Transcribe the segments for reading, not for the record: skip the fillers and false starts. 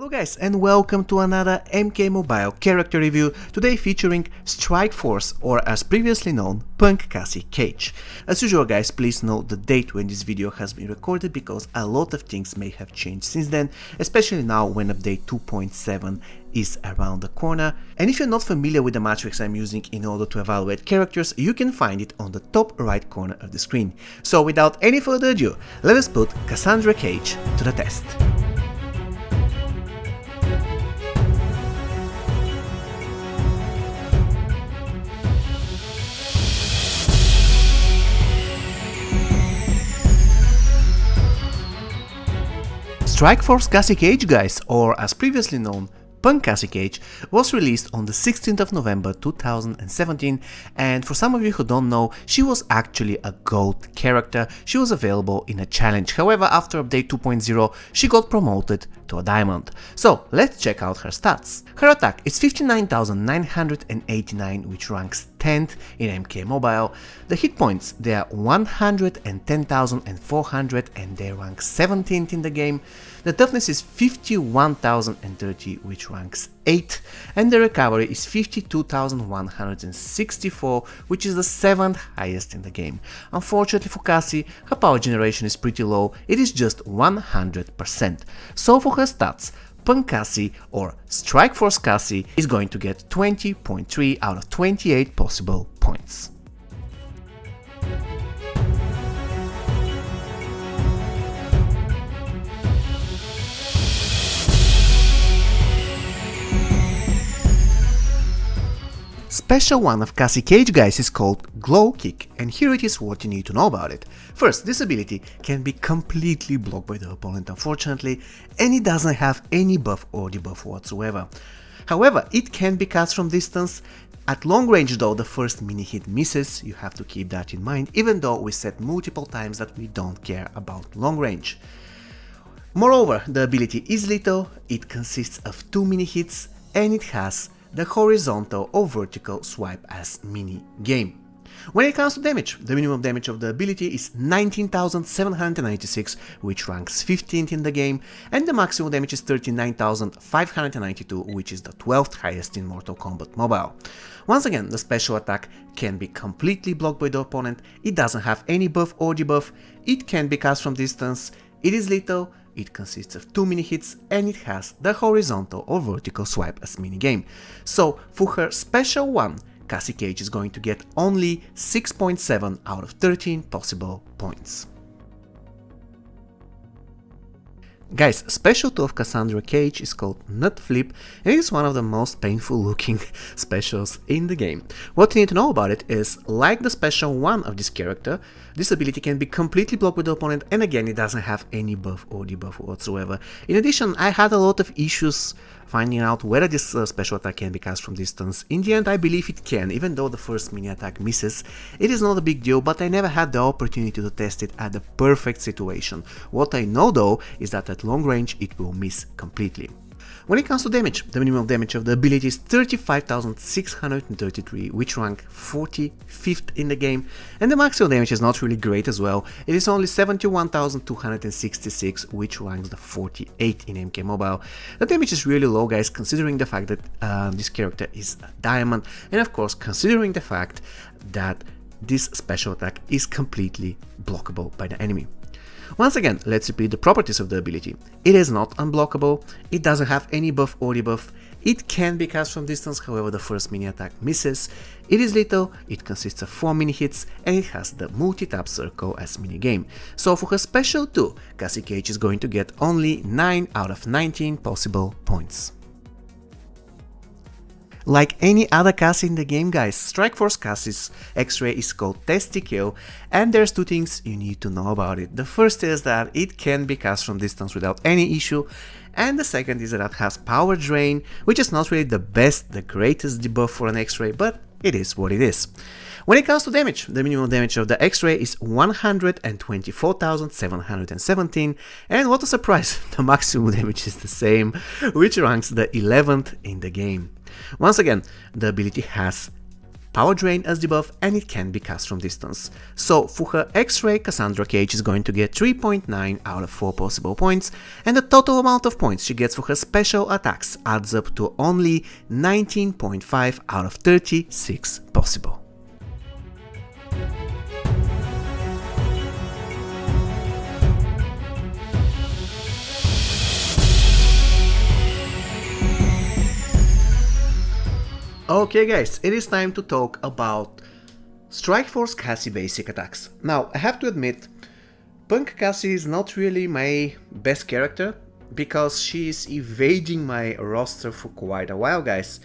Hello guys and welcome to another MK Mobile character review, today featuring Strike Force, or as previously known, Punk Cassie Cage. As usual guys, please note the date when this video has been recorded because a lot of things may have changed since then, especially now when update 2.7 is around the corner. And if you're not familiar with the matrix I'm using in order to evaluate characters, you can find it on the top right corner of the screen. So without any further ado, let us put Cassandra Cage to the test. Strike Force Cassie Cage guys, or as previously known, Punk Cassie Cage, was released on the 16th of November 2017, and for some of you who don't know, she was actually a gold character. She was available in a challenge, however after update 2.0 she got promoted to a diamond. So let's check out her stats. Her attack is 59,989, which ranks 10th in MK Mobile. The hit points, they are 110,400 and they rank 17th in the game. The toughness is 51,030, which ranks 8th, and the recovery is 52,164, which is the 7th highest in the game. Unfortunately for Cassie, her power generation is pretty low, it is just 100%. So for her stats, Punk Cassie, or Strike Force Cassie, is going to get 20.3 out of 28 possible points. Special 1 of Cassie Cage guys is called Glow Kick, and here it is what you need to know about it. First, this ability can be completely blocked by the opponent unfortunately, and it doesn't have any buff or debuff whatsoever. However, it can be cast from distance. At long range though, the first mini hit misses, you have to keep that in mind, even though we said multiple times that we don't care about long range. Moreover, the ability is lethal, it consists of 2 mini hits, and it has the horizontal or vertical swipe as mini game. When it comes to damage, the minimum damage of the ability is 19,796, which ranks 15th in the game, and the maximum damage is 39,592, which is the 12th highest in Mortal Kombat Mobile. Once again, the special attack can be completely blocked by the opponent, it doesn't have any buff or debuff, it can be cast from distance, it is lethal, it consists of 2 mini hits, and it has the horizontal or vertical swipe as minigame. So for her special 1, Cassie Cage is going to get only 6.7 out of 13 possible points. Guys, special 2 of Cassandra Cage is called Nut Flip, and it is one of the most painful looking specials in the game. What you need to know about it is, like the special 1 of this character, this ability can be completely blocked with the opponent, and again it doesn't have any buff or debuff whatsoever. In addition, I had a lot of issues finding out whether this special attack can be cast from distance. In the end I believe it can, even though the first mini attack misses. It is not a big deal, but I never had the opportunity to test it at the perfect situation. What I know though is that at long range it will miss completely. When it comes to damage, the minimum damage of the ability is 35,633, which rank 45th in the game, and the maximum damage is not really great as well. It is only 71,266, which ranks the 48th in MK Mobile. The damage is really low guys, considering the fact that this character is a diamond, and of course considering the fact that this special attack is completely blockable by the enemy. Once again, let's repeat the properties of the ability. It is not unblockable, it doesn't have any buff or debuff, it can be cast from distance, however the first mini attack misses, it is lethal, it consists of 4 mini hits, and it has the multi-tap circle as mini game. So for her special 2, Cassie Cage is going to get only 9 out of 19 possible points. Like any other Cassie in the game guys, Strike Force Cassie's X-ray is called Testy Kill, and there's 2 things you need to know about it. The first is that it can be cast from distance without any issue, and the second is that it has power drain, which is not really the greatest debuff for an X-ray, but it is what it is. When it comes to damage, the minimum damage of the X-ray is 124,717, and what a surprise, the maximum damage is the same, which ranks the 11th in the game. Once again, the ability has power drain as debuff, and it can be cast from distance. So for her X-Ray, Cassandra Cage is going to get 3.9 out of 4 possible points, and the total amount of points she gets for her special attacks adds up to only 19.5 out of 36 possible. Okay guys, it is time to talk about Strike Force Cassie basic attacks. Now, I have to admit, Punk Cassie is not really my best character, because she is evading my roster for quite a while, guys.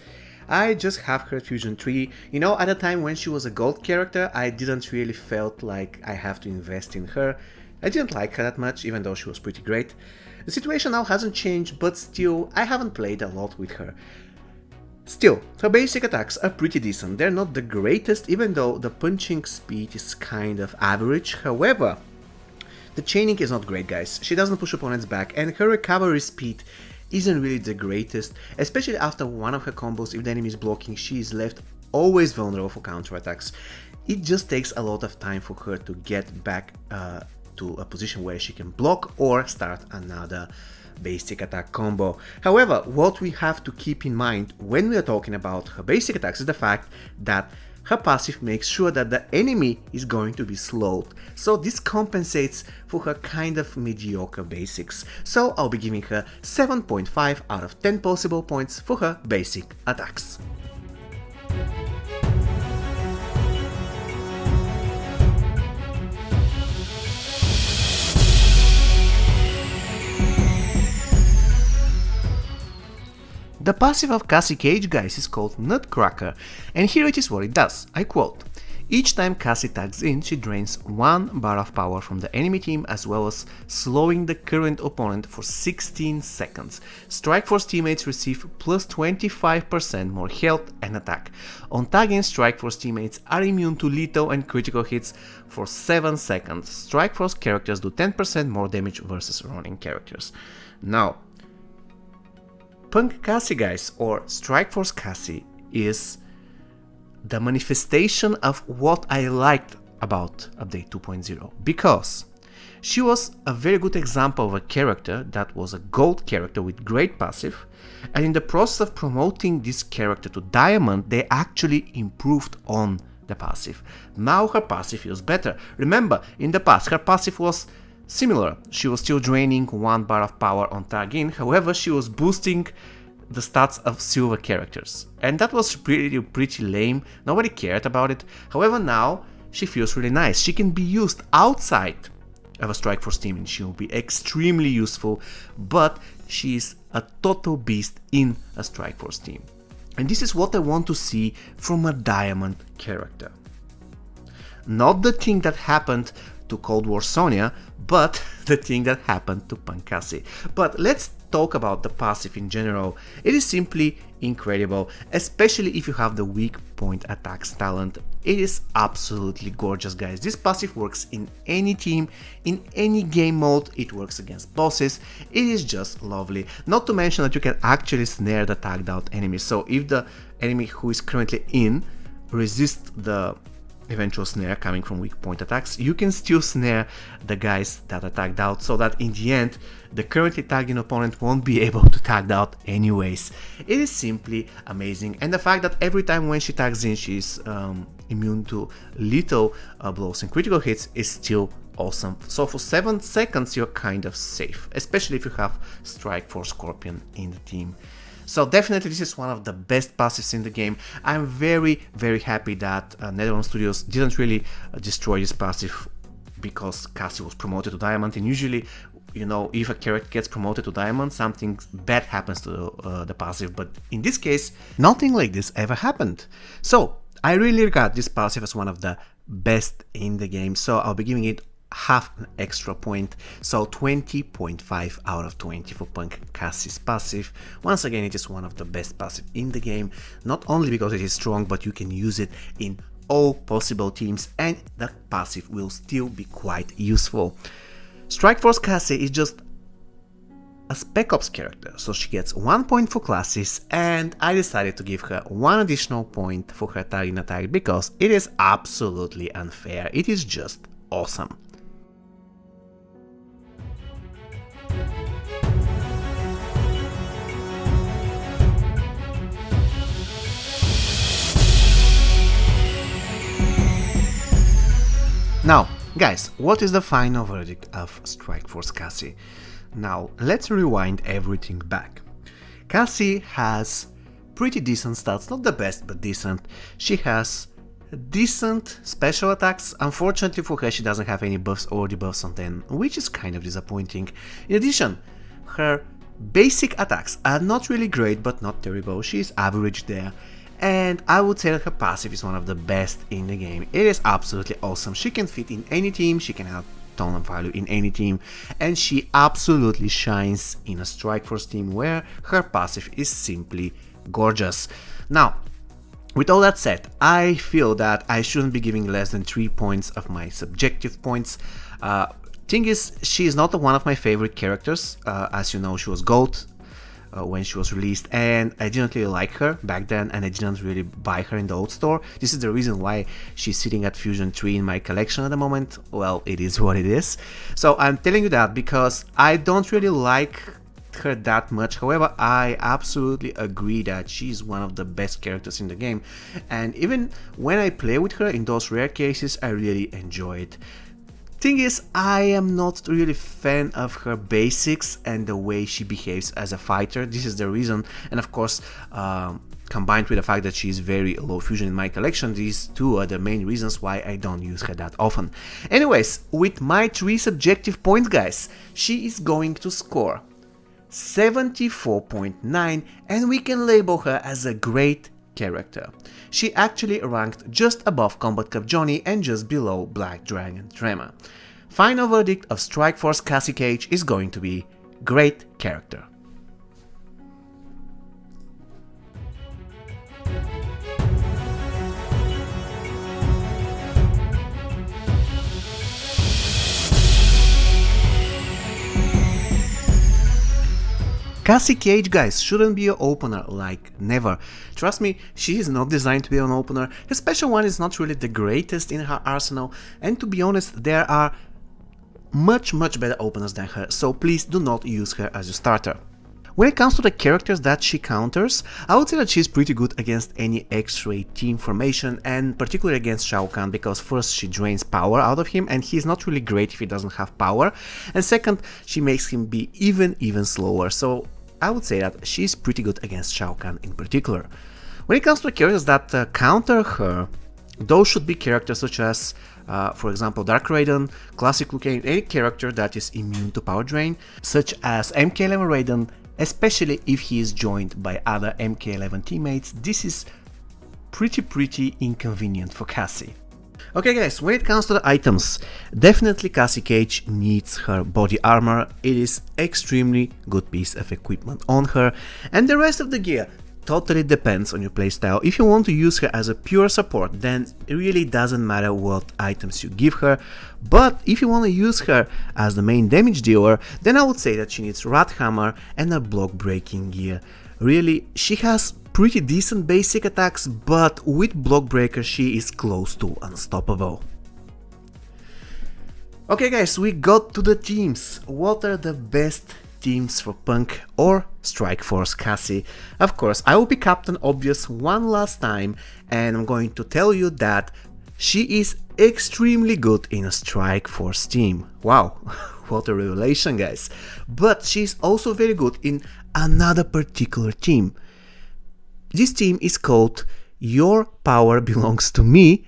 I just have her at Fusion 3. You know, at a time when she was a gold character, I didn't really felt like I have to invest in her. I didn't like her that much, even though she was pretty great. The situation now hasn't changed, but still, I haven't played a lot with her. Still, her basic attacks are pretty decent. They're not the greatest, even though the punching speed is kind of average. However, the chaining is not great, guys. She doesn't push opponents back, and her recovery speed isn't really the greatest, especially after one of her combos. If the enemy is blocking, she is left always vulnerable for counterattacks. It just takes a lot of time for her to get back to a position where she can block or start another basic attack combo. However, what we have to keep in mind when we are talking about her basic attacks is the fact that her passive makes sure that the enemy is going to be slowed. So this compensates for her kind of mediocre basics. So I'll be giving her 7.5 out of 10 possible points for her basic attacks. The passive of Cassie Cage, guys, is called Nutcracker, and here it is what it does. I quote, "Each time Cassie tags in, she drains 1 bar of power from the enemy team, as well as slowing the current opponent for 16 seconds. Strike Force teammates receive plus 25% more health and attack. On tagging, Strike Force teammates are immune to lethal and critical hits for 7 seconds. Strike Force characters do 10% more damage versus running characters." Now, Punk Cassie, guys, or Strike Force Cassie, is the manifestation of what I liked about Update 2.0, because she was a very good example of a character that was a gold character with great passive, and in the process of promoting this character to Diamond, they actually improved on the passive. Now her passive feels better. Remember, in the past, her passive was similar. She was still draining 1 bar of power on tag-in, however, she was boosting the stats of silver characters. And that was pretty lame, nobody cared about it. However, now she feels really nice. She can be used outside of a Strike Force team and she will be extremely useful, but she's a total beast in a Strike Force team. And this is what I want to see from a Diamond character. Not the thing that happened to Cold War Sonya, but the thing that happened to Punk Cassie. But let's talk about the passive in general. It is simply incredible, especially if you have the weak point attacks talent. It is absolutely gorgeous, guys. This passive works in any team, in any game mode. It works against bosses. It is just lovely. Not to mention that you can actually snare the tagged out enemies. So if the enemy who is currently in resists the eventual snare coming from weak point attacks, you can still snare the guys that are tagged out, so that in the end the currently tagged opponent won't be able to tag out anyways. It is simply amazing, and the fact that every time when she tags in she's immune to lethal blows and critical hits is still awesome. So for 7 seconds you're kind of safe, especially if you have Strike Force Scorpion in the team. So definitely this is one of the best passives in the game. I'm very happy that Netherlands Studios didn't really destroy this passive, because Cassie was promoted to Diamond, and usually, you know, if a character gets promoted to Diamond, something bad happens to the passive, but in this case, nothing like this ever happened. So I really regard this passive as one of the best in the game, so I'll be giving it half an extra point, so 20.5 out of 20 for Punk Cassie's passive. Once again, it is one of the best passive in the game, not only because it is strong, but you can use it in all possible teams and the passive will still be quite useful. Strike Force Cassie is just a Spec Ops character, so she gets 1 point for classes, and I decided to give her 1 additional point for her target attack because it is absolutely unfair. It is just awesome. Now, guys, what is the final verdict of Strike Force Cassie? Now, let's rewind everything back. Cassie has pretty decent stats, not the best, but decent. She has decent special attacks. Unfortunately for her, she doesn't have any buffs or debuffs on 10, which is kind of disappointing. In addition, her basic attacks are not really great, but not terrible. She is average there. And I would say that her passive is one of the best in the game. It is absolutely awesome. She can fit in any team, she can have ton of value in any team, and she absolutely shines in a Strike Force team where her passive is simply gorgeous. Now, with all that said, I feel that I shouldn't be giving less than 3 points of my subjective points. Thing is, she is not one of my favorite characters. As you know, she was GOAT when she was released, and I didn't really like her back then, and I didn't really buy her in the old store. This is the reason why she's sitting at Fusion 3 in my collection at the moment. Well, it is what it is. So I'm telling you that because I don't really like her that much. However, I absolutely agree that she's one of the best characters in the game, and even when I play with her in those rare cases, I really enjoy it. Thing is, I am not really fan of her basics and the way she behaves as a fighter. This is the reason, and of course, combined with the fact that she is very low fusion in my collection, these two are the main reasons why I don't use her that often. Anyways, with my 3 subjective points, guys, she is going to score 74.9, and we can label her as a great character. She actually ranked just above Combat Cup Johnny and just below Black Dragon Trema. Final verdict of Strike Force Cassie Cage is going to be great character. Cassie Cage, guys, shouldn't be an opener, like never. Trust me, she is not designed to be an opener. Her special one is not really the greatest in her arsenal, and to be honest, there are much better openers than her, so please do not use her as your starter. When it comes to the characters that she counters, I would say that she's pretty good against any X-ray team formation, and particularly against Shao Kahn, because first she drains power out of him and he's not really great if he doesn't have power, and second, she makes him be even slower, so I would say that she's pretty good against Shao Kahn in particular. When it comes to the characters that counter her, those should be characters such as, for example, Dark Raiden, Classic Liu Kang, any character that is immune to power drain, such as MK11 Raiden, especially if he is joined by other MK11 teammates. This is pretty inconvenient for Cassie. Okay guys, when it comes to the items, definitely Cassie Cage needs her body armor. It is extremely good piece of equipment on her, and the rest of the gear totally depends on your playstyle. If you want to use her as a pure support, then it really doesn't matter what items you give her, but if you want to use her as the main damage dealer, then I would say that she needs Rat Hammer and a block breaking gear. Really, she has pretty decent basic attacks, but with block breaker she is close to unstoppable. Okay guys, we got to the teams. What are the best teams for Punk or Strike Force Cassie? Of course, I will be Captain Obvious one last time, and I'm going to tell you that she is extremely good in a Strike Force team. Wow, what a revelation, guys. But she's also very good in another particular team. This team is called Your Power Belongs to Me,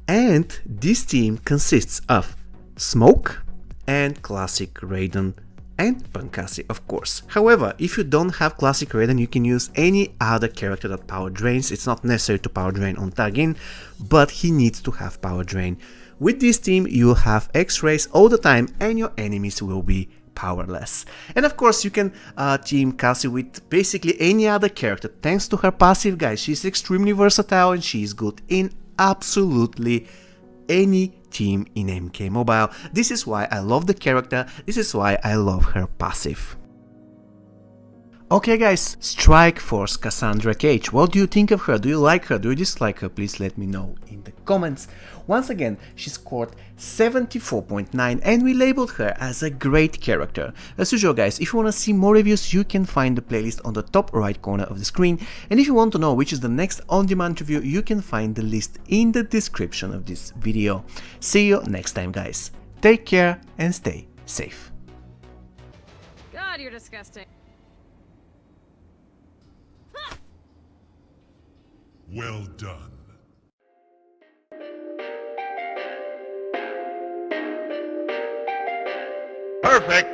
and this team consists of Smoke and Classic Raiden and Punk Cassie, of course. However, if you don't have Classic Raiden, you can use any other character that power drains. It's not necessary to power drain on Tagin, but he needs to have power drain. With this team, you'll have X-rays all the time and your enemies will be powerless. And of course, you can team Cassie with basically any other character. Thanks to her passive, guys, she's extremely versatile and she's good in absolutely any team in MK Mobile. This is why I love the character, this is why I love her passive. Okay guys, Strike Force Cassandra Cage. What do you think of her? Do you like her? Do you dislike her? Please let me know in the comments. Once again, she scored 74.9 and we labeled her as a great character. As usual guys, if you want to see more reviews, you can find the playlist on the top right corner of the screen. And if you want to know which is the next on-demand review, you can find the list in the description of this video. See you next time guys. Take care and stay safe. God, you're disgusting. Well done. Perfect!